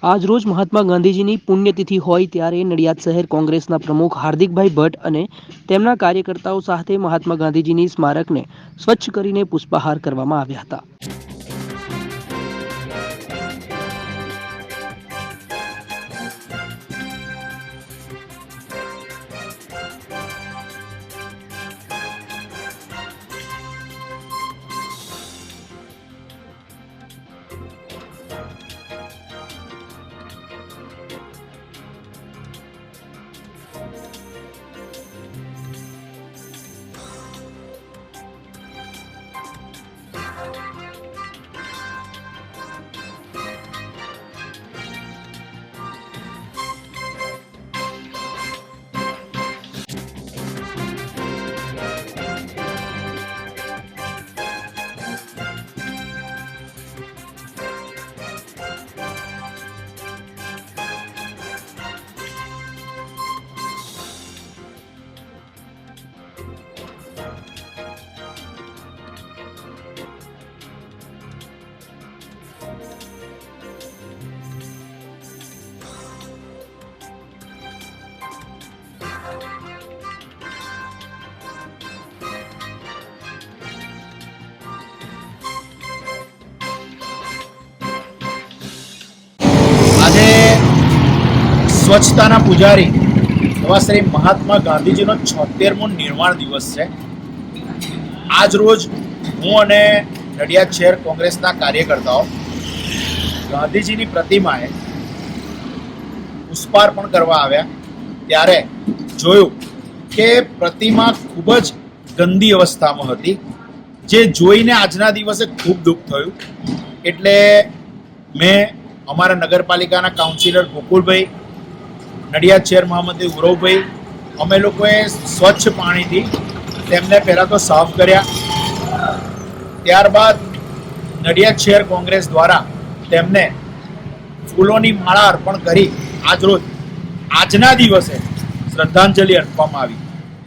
આજરોજ મહાત્મા ગાંધીજીની પુણ્યતિથિ હોય ત્યારે નડિયાદ શહેર કોંગ્રેસના પ્રમુખ હાર્દિકભાઈ ભટ્ટ અને તેમના કાર્યકર્તાઓ સાથે મહાત્મા ગાંધીજીની સ્મારકને સ્વચ્છ કરીને પુષ્પહાર કરવામાં આવ્યા હતા. આજે સ્વચ્છતાના પૂજારી એવા શ્રી મહાત્મા ગાંધીજીનો 76મો નિર્વાણ દિવસ છે. આજ રોજ હું અને નડિયાદ શહેર કોંગ્રેસના કાર્યકર્તાઓ ગાંધીજીની પ્રતિમાએ પુષ્પાર્પણ કરવા આવ્યા ત્યારે જોયું કે પ્રતિમા ખૂબ જ ગંદી અવસ્થામાં હતી, જે જોઈને આજના દિવસે ખૂબ દુઃખ થયું. એટલે મેં અમારા નગરપાલિકાના કાઉન્સિલર ગોકુલભાઈ, નડિયાદ શહેર મહામંત્રી ઉરવભાઈ, અમે લોકોએ સ્વચ્છ પાણીથી તેમને પહેલાં તો સાફ કર્યા. ત્યારબાદ નડિયાદ શહેર કોંગ્રેસ દ્વારા તેમને ફૂલોની માળા અર્પણ કરી આજરોજ આજના દિવસે શ્રદ્ધાંજલિ આપવામાં આવી.